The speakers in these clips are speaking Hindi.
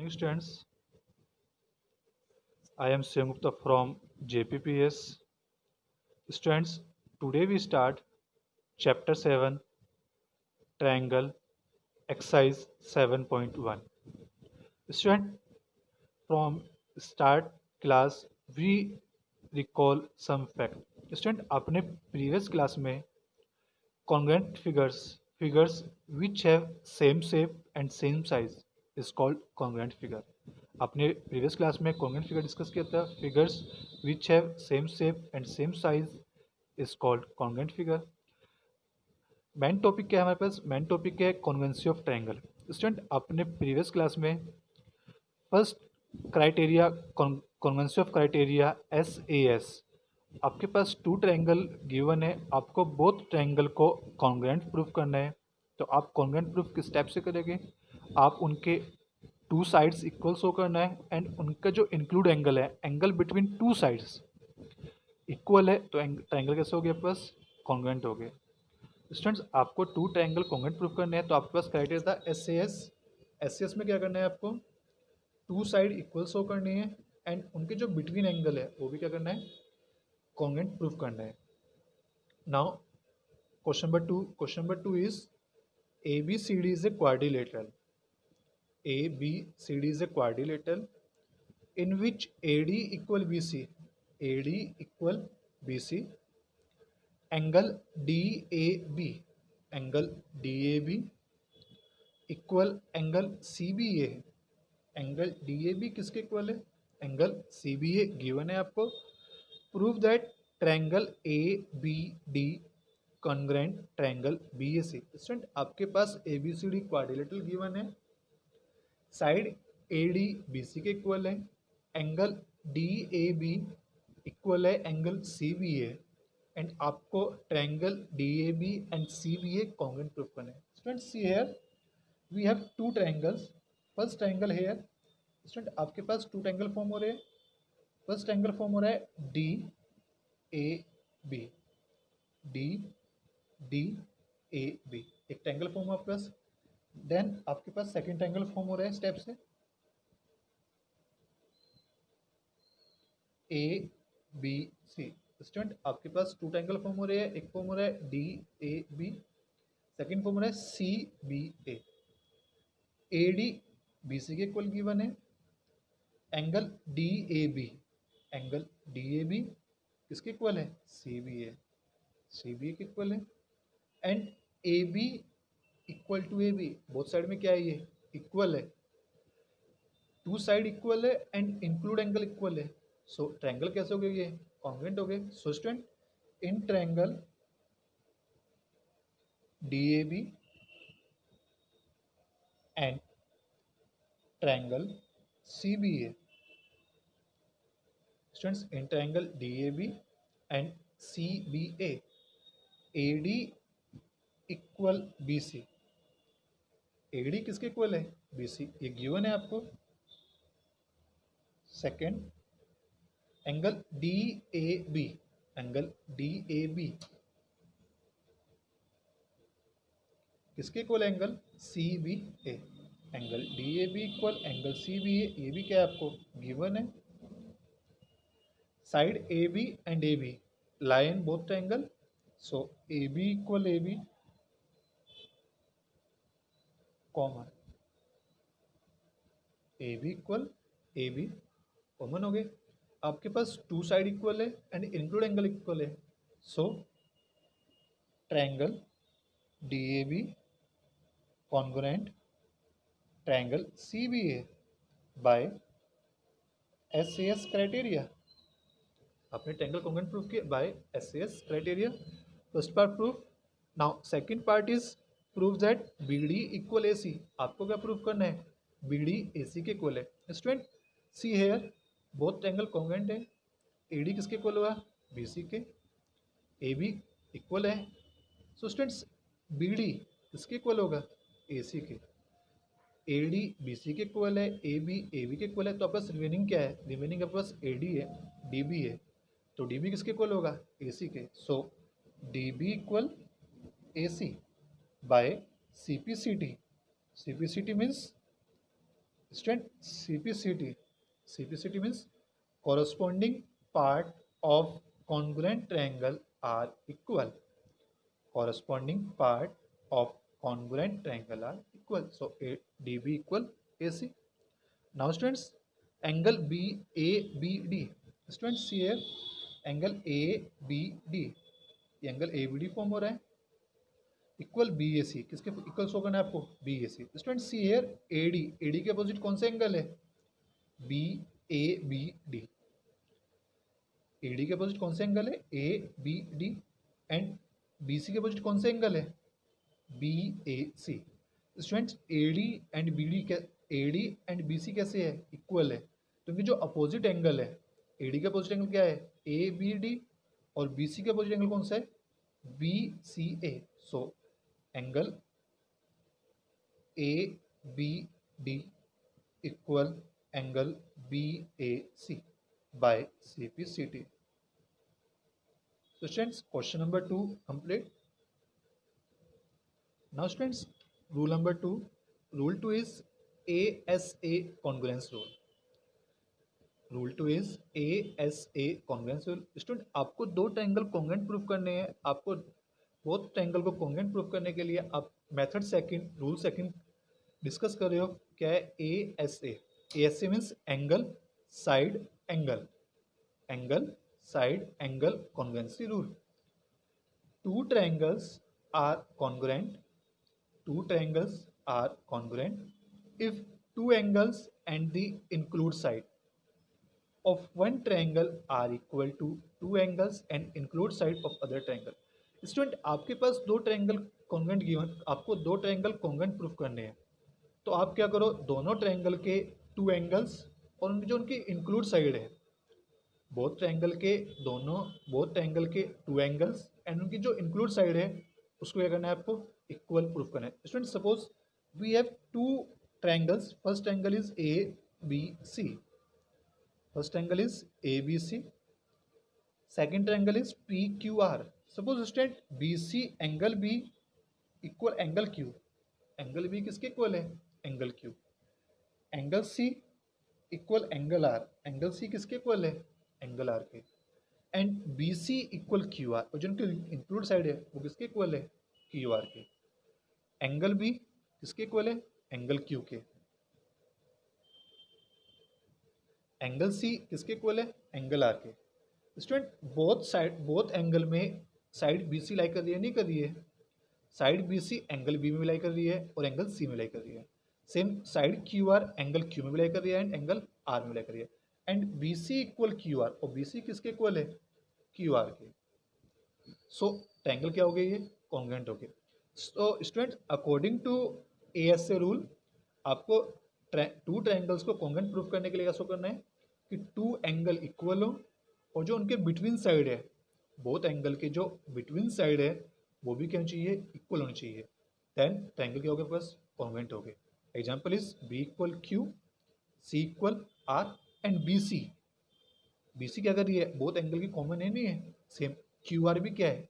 morning, students. I am Shyamgupta from JPPS. Students, today we start Chapter 7 Triangle Exercise 7.1. Student, from start class we recall some fact. Student, अपने previous class में congruent figures which have same shape and same size is called congruent figure. आपने प्रीवियस क्लास में कॉन्ग्रुएंट फिगर डिस्कस किया था. Figures which have same shape and same size is called congruent figure. Main topic क्या है हमारे पास? मेन टॉपिक है कॉन्वेंसी ऑफ ट्रायंगल. स्टूडेंट, अपने प्रीवियस क्लास में first criteria congruency of criteria SAS. आपके पास टू ट्रायंगल गिवन है, आपको बोथ ट्रायंगल को कॉन्ग्रुएंट प्रूफ करना है. तो आप कॉन्ग्रुएंट प्रूफ किस टाइप से करेंगे? आप उनके टू साइड्स इक्वल शो करना है एंड उनका जो इंक्लूड एंगल है, angle between two sides equal है, तो ट्रायंगल कैसे हो गया? प्लस कॉन्ग्रुएंट हो गया. स्टूडेंट्स, आपको टू ट्रायंगल कॉन्ग्रुएंट प्रूफ करने हैं, तो आपके पास क्राइटेरिया था SAS में क्या करना है? आपको टू साइड इक्वल शो करनी है एंड उनके जो बिटवीन एंगल है वो भी क्या करना है? कॉन्ग्रुएंट प्रूफ करना है. Now question number two is ABCD is a quadrilateral. ABCD is a quadrilateral in which AD equal BC, angle DAB equal angle CBA. Angle DAB किसके इक्वल है? एंगल CBA गिवन है आपको. Prove that triangle ABD congruent triangle BAC. Student, आपके पास ABCD क्वाड्रिलेटरल गिवन है, साइड AD BC के इक्वल है, एंगल DAB इक्वल है एंगल CBA एंड आपको triangle DAB and CBA congruent proof करना है. Student, see here we have two triangles. First triangle here. Student, आपके पास टू ट्रायंगल फॉर्म हो रहे हैं. फर्स्ट ट्रायंगल फॉर्म हो रहा है DAB, एक ट्रायंगल फॉर्म आपके पास. देन आपके पास सेकेंड ट्रायंगल फॉर्म हो रहा है स्टेप से ABC. स्टूडेंट, आपके पास टू ट्रायंगल फॉर्म हो रहे हैं. एक फॉर्म हो रहा है DAB, सेकेंड फॉर्म हो रहा है CBA. AD BC के इक्वल गिवन है. एंगल DAB किसके इक्वल है? CBA के इक्वल है. And AB equal to AB, both side में क्या है? ये इक्वल है. टू साइड इक्वल है एंड इंक्लूड एंगल इक्वल है. सो ट्रायंगल कैसे हो गए? ये कॉन्ग्रुएंट हो गए. So student, in triangle DAB and triangle CBA, students, in triangle DAB and CBA, AD equal BC. AD किसके इक्वल है? BC. ये गिवन है आपको. सेकेंड, एंगल DAB किसके equal angle? CBA. Angle DAB equal angle CBA, ये भी क्या है आपको? गिवन है. Side AB and AB lie in both triangle, so AB equal AB common, AB equal AB common हो गए. आपके पास टू साइड इक्वल है एंड इंक्लूड एंगल इक्वल है. So triangle DAB congruent triangle CBA by SAS criteria. आपने ट्रायंगल कॉन्ग्रुएंट प्रूफ किया by SAS criteria. First part proof. Now second part is prove that BD equal AC. आपको क्या प्रूफ करना है? BD AC के इक्वल है. Student, see here both triangle congruent है. AD किसके इक्वल हुआ? BC के. AB इक्वल है. सो स्टूडेंट्स, BD किसके इक्वल होगा? AC के. AD BC के इक्वल है, AB AB के इक्वल है. तो आपके पास रिमेनिंग क्या है? रिमेनिंग आपके पास AD है, DB है. तो DB किसके इक्वल होगा? AC के. So DB equal AC by CPCT. CPCT means student CPCT means corresponding part of congruent triangle are equal. Corresponding part of congruent triangle are equal. So DB equal AC. Now students, angle BABD. Students see here angle ABD. ये एंगल ABD फॉर्म हो रहा है इक्वल BAC. किसके इक्वल शो करना है आपको? BAC. Student see here AD के अपोजिट कौन सा एंगल है? BABD. AD के अपोजिट कौन सा एंगल है? ABD. एंड BC के अपोजिट कौन सा एंगल है? BAC. Students AD and BC कैसे है? इक्वल है, क्योंकि जो अपोजिट एंगल है, AD के अपोजिट एंगल क्या है? ABD. और BC के अपोजिट एंगल कौन सा है? BCA. So angle ABD equal angle BAC by CPCT. So students, question number 2 complete. Now students, rule number 2. Rule 2 is ASA congruence rule. Rule 2 is ASA congruence rule. Student, आपको दो ट्रायंगल कॉन्ग्रुएंट प्रूफ करने हैं. आपको बोथ ट्रायंगल को कॉन्ग्रुएंट प्रूफ करने के लिए आप method second, rule second discuss कर रहे हो. क्या है? ASA. ASA means angle side angle. Angle side angle congruency rule. Two triangles are congruent. Two triangles are congruent if two angles and the include side of one triangle are equal to two angles and include side of other triangle. Student, आपके पास दो ट्रायंगल कॉन्ग्रुएंट गिवन, आपको दो ट्रायंगल कॉन्ग्रुएंट प्रूफ करने हैं. तो आप क्या करो, दोनों ट्रायंगल के टू एंगल्स और उनकी जो उनकी इंक्लूड साइड है, बोथ ट्रायंगल के टू एंगल्स एंड उनकी जो इंक्लूड साइड है उसको क्या करना है? आपको इक्वल प्रूफ करना है. Student, suppose we have two triangles. First triangle is ABC. First triangle is ABC. Second triangle is PQR. Suppose student BC angle B equal angle Q. Angle B किसके इक्वल है? Angle Q. Angle C equal angle R. Angle C किसके इक्वल है? एंगल R के. And BC equal QR. और जो उनकी इंक्लूड साइड है वो किसके इक्वल है? QR के. एंगल B किसके इक्वल है? एंगल Q के. एंगल C किसके इक्वल है? एंगल R के. स्टूडेंट, बोथ एंगल में साइड BC लाई कर रही है, नहीं कर रही है? साइड BC एंगल B में लाई कर रही है और एंगल C में लाई कर रही है. Same side QR angle Q में लाई कर रही है एंड एंगल R में लाई कर रही है. And BC equal QR. और BC किसके इक्वल है? QR के. सो ट्रायंगल क्या हो गया? ये कॉन्ग्रुएंट हो गया. So student, according to ASA rule, आपको टू ट्रायंगल्स को कॉन्ग्रुएंट प्रूफ करने के लिए क्या शो करना है? कि टू एंगल इक्वल हो और जो उनके बिटवीन साइड है, बोथ एंगल के जो बिटवीन साइड है वो भी क्या चाहिए? इक्वल होनी चाहिए. देन ट्रायंगल क्या हो गया? बस कॉन्ग्रुएंट हो गए. Example is B equal Q, C equal R and BC क्या कर रही है? बोथ एंगल की कॉमन है, नहीं है? सेम. QR भी क्या है?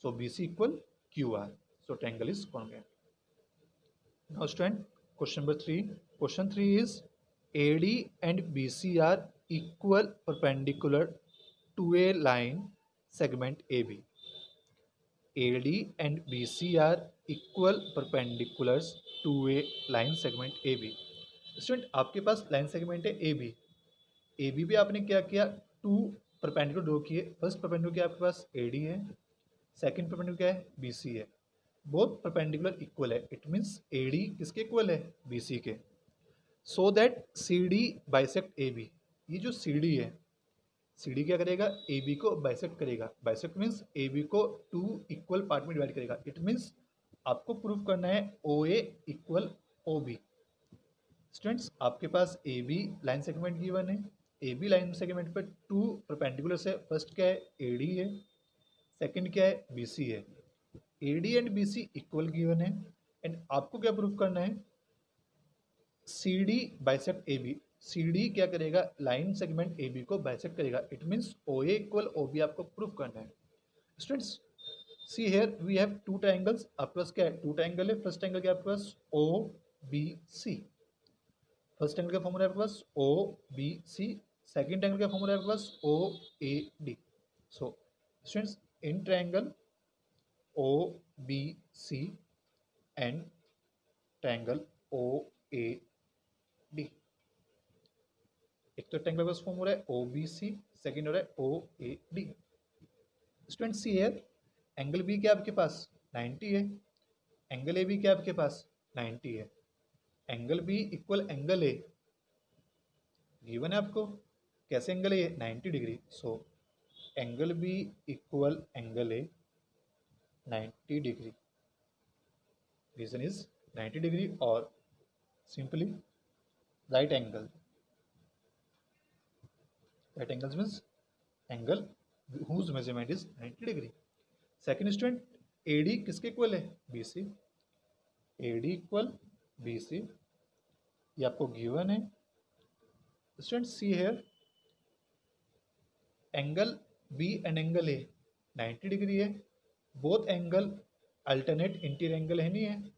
So BC equal QR. So triangle is congruent. Now student, question number 3. Question 3 is AD and BC are equal perpendicular to a line segment AB. AD and BC are equal perpendiculars to a line segment AB. Student, आपके पास लाइन सेगमेंट है AB पे आपने क्या किया? टू परपेंडिकुलर ड्रॉ किए. फर्स्ट परपेंडिकुलर क्या आपके पास? AD है. सेकंड परपेंडिकुलर क्या है? BC है. बोथ परपेंडिकुलर इक्वल है. इट मीन्स AD किसके इक्वल है? BC के. So that CD bisect AB. ये जो CD है, CD क्या करेगा? AB को बाइसेक्ट करेगा. बाइसेक्ट मीन्स AB को टू इक्वल पार्ट में डिवाइड करेगा. इट मीन्स आपको प्रूफ करना है OA इक्वल OB. स्टूडेंट्स, आपके पास AB लाइन सेगमेंट गिवन है. AB लाइन सेगमेंट पर टू परपेंडिकुलर्स है. फर्स्ट क्या है? AD है. सेकंड क्या है? BC है. AD and BC equal given है. एंड आपको क्या प्रूफ करना है? CD bisect AB. CD क्या करेगा? लाइन सेगमेंट AB को बाइसेक्ट करेगा. It means OA equal OB आपको प्रूफ करना है. Students, see here we have two triangles. आपके पास क्या है? टू ट्रायंगल है. फर्स्ट ट्रायंगल क्या है आपके पास? OBC. फर्स्ट एंगल का फॉर्मूला है आपके पास O B C, second angle का फॉर्मूला है आपके पास O A D. So students, in triangle O B C and triangle O A D, एक तो ट्रायंगल का फॉर्मूला है ओ बी सी, सेकेंड हो रहा है O A D. Students see here, angle B क्या आपके पास 90 है, एंगल ए भी क्या आपके पास 90 है, angle B equal angle A given है आपको, कैसे angle A 90 degree. So angle B equal angle A 90 degree, reason is 90 degree और simply right angle, right angles means angle whose measurement is 90 degree. Second student, A D किसके इक्वल है B C, A D equal B C, ये आपको गिवन है। Student see here, angle B and angle A 90 degree है, both angle alternate interior angle है नहीं है,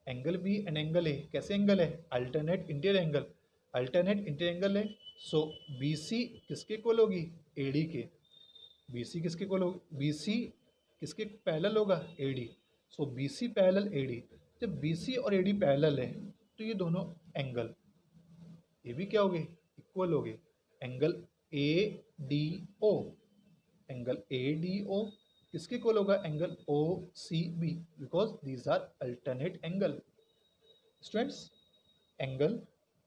angle B and angle A कैसे एंगल है alternate interior angle, alternate interior angle है। सो बी सी किसके इक्वल होगी ए डी के, बी सी किसके इक्वल होगी, बी सी किसके पैरेलल होगा A D. So B C parallel A D, जब बी सी और ए डी पैरेलल है तो ये दोनों एंगल ये भी क्या हो गए इक्वल हो गए, angle A D O, angle A D O किसके इक्वल होगा angle O C B, because these are alternate angle. Students, angle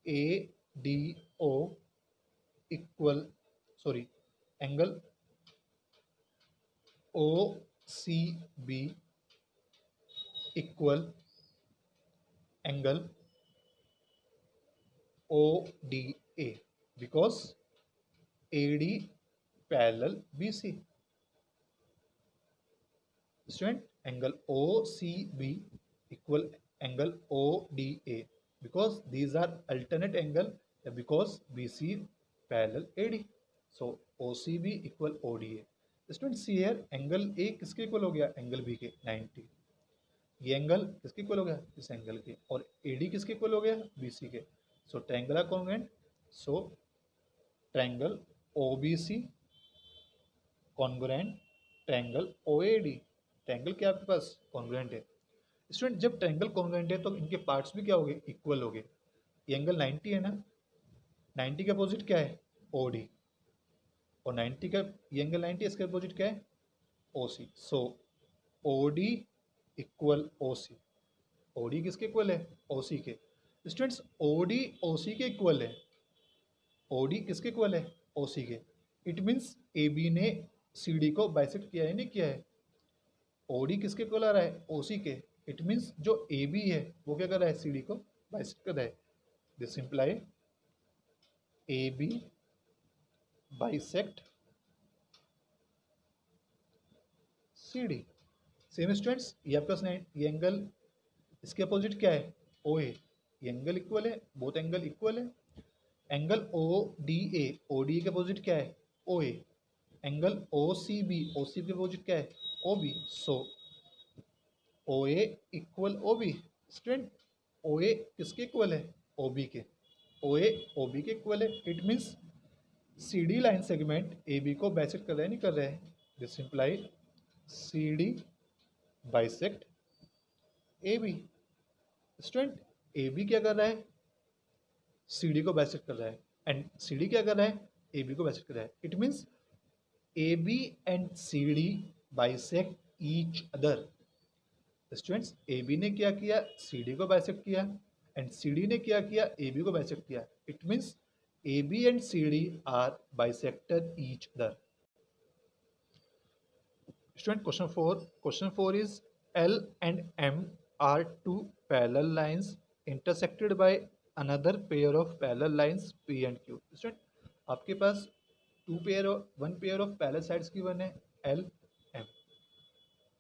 A D O equal sorry angle O C B equal angle O D A, because A D parallel B C. Student, angle O C B equal angle O D A, because these are alternate angle, because B C parallel A D. So O C B equal O D A. Student see here, angle A किसके इक्वल हो गया एंगल बी के 90, ये एंगल किसके इक्वल हो गया इस एंगल के, और ए डी किसके इक्वल हो गया बी सी के। So triangle are congruent, so triangle O B C congruent triangle O A D, triangle क्या आपके पास कॉन्ग्रुएंट है। स्टूडेंट, जब ट्रायंगल कॉन्ग्रुएंट है तो इनके पार्ट्स भी क्या हो गए इक्वल हो गए, ये एंगल 90 है ना, 90 का अपोजिट क्या है ओ डी, और 90 का ये एंगल 90 इसका अपोजिट क्या है ओ सी। सो ओ डी इक्वल ओ सी, ओ डी किसके इक्वल है ओ सी के। स्टूडेंट्स, ओ डी ओ सी के इक्वल है, ओ डी किसके इक्वल है ओ सी के, इट मीन्स ए बी ने सी डी को बाइसेक्ट किया है नहीं किया है, ओ डी किसके इक्वल आ रहा है ओ सी के, इट मीन्स जो ए बी है वो क्या कर रहा है सी डी को बाइसेक्ट कर रहा है। This imply A B bisect C D. Same students, ये आपका ये एंगल इसके अपोजिट क्या है ओ ए, ये एंगल इक्वल है, बोथ एंगल इक्वल है। Angle O D A, O D के अपोजिट क्या है ओ ए, एंगल ओ सी बी, ओ सी के अपोजिट क्या है O B. So O A equal O B. Student, O A किसके इक्वल है ओ बी के, ओ ए ओ बी के इक्वल है, it means C D line segment A B को बाइसेक्ट कर रहा है नहीं कर रहा है। This imply C D bisect A B. Student, A B क्या कर रहा है सी डी को बाइसेक्ट कर रहा है, एंड सी डी क्या कर रहा है ए बी को बाइसेक्ट कर रहा है, it means A B and C D bisect each other. Students, A B ने क्या किया सी डी को बाइसेक्ट किया, एंड सी डी ने क्या किया ए बी को बाइसेक्ट किया, it means A B and C D are bisected each other. Student, question 4 is L and M are two parallel lines intersected by another pair of parallel lines P and Q. Student, आपके पास one pair of parallel sides given है L M,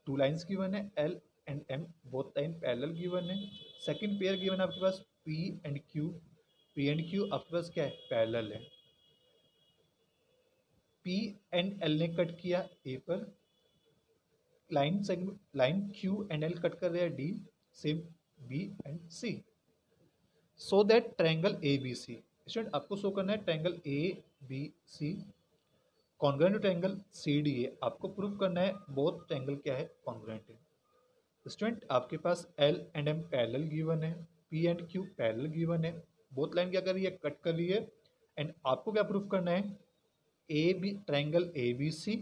two lines given है L and M, both line parallel given है। second pair given है आपके पास P and Q, P and Q आपके पास क्या है parallel है। P and L ने कट किया A पर, line Q and L cut कर रहे हैं D, same B and C. So that triangle A B C, student आपको शो करना है triangle A B C congruent to triangle C D A, आपको प्रूव करना है बोथ ट्रायंगल क्या है, कॉन्ग्रुएंट है। स्टूडेंट आपके पास L and M parallel given है, P and Q parallel given है, बोथ लाइन क्या कर रही है, कट कर रही है। एंड आपको क्या प्रूव करना है, A B triangle A B C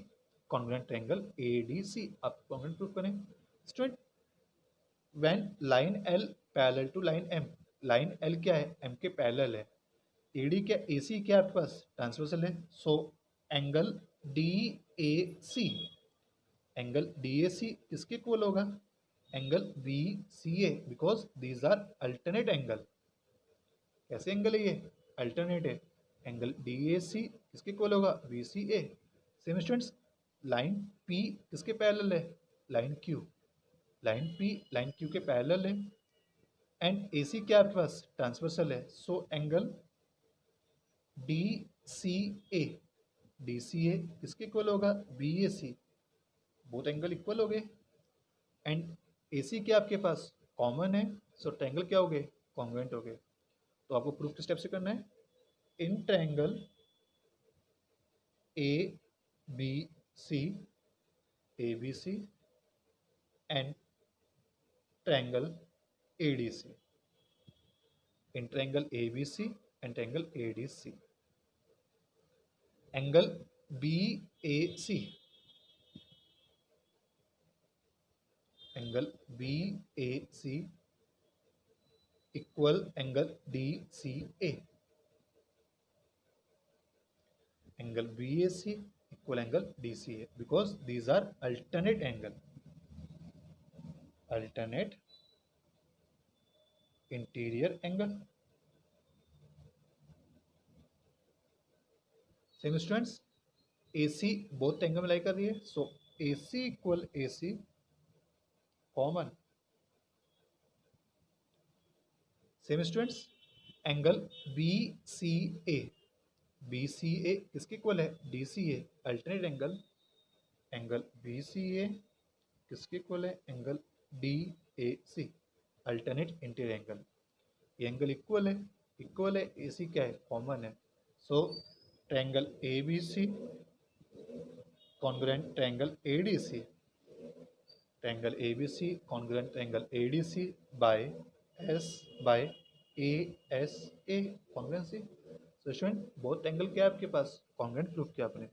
congruent triangle A D C, आप कॉन्ग्रुएंट प्रूव करें। Student when line L parallel to line M, line L क्या है, एम के पैरेलल है, एडी क्या, ए सी क्या आपके पास ट्रांसवर्सल है, so angle D A C, angle D A C किसके इक्वल होगा, angle B C A, because these are alternate angle. कैसे एंगल है ये, अल्टरनेट है। एंगल डी ए सी किसके इक्वल होगा, बी सी ए। सेम स्टूडेंट्स लाइन पी किसके पैरेलल है, line Q, line P line Q के पैरेलल है। एंड ए सी क्या आपके पास ट्रांसवर्सल है, so angle D C A, D C A किसके इक्वल होगा, B A C, both angle equal हो गए। एंड ए सी क्या आपके पास कॉमन है, सो ट्रायंगल क्या हो गए, कॉन्ग्रुएंट हो गए। तो आपको प्रूफ किस स्टेप से करना है, in triangle A B C, A B C and triangle A D C, in triangle A B C and triangle A D C, angle B A C, angle B A C equal angle D C A, angle B A C equal angle D C A, because these are alternate angle, alternate interior angle. Same students A C both angle में लाई कर रही है, so A C equal A C common. Same students angle B C A, B C A किसके इक्वल है, D C A, alternate angle, angle B C A किसके इक्वल है, angle D A C, alternate interior angle. ये एंगल इक्वल है, इक्वल है, ए सी क्या है, कॉमन है। So triangle A B C congruent triangle A D C, triangle A B C congruent triangle A D C by S bye A S A, congruency. So student both angle क्या है आपके पास, कॉन्ग्रुएंट प्रूफ किया आपने।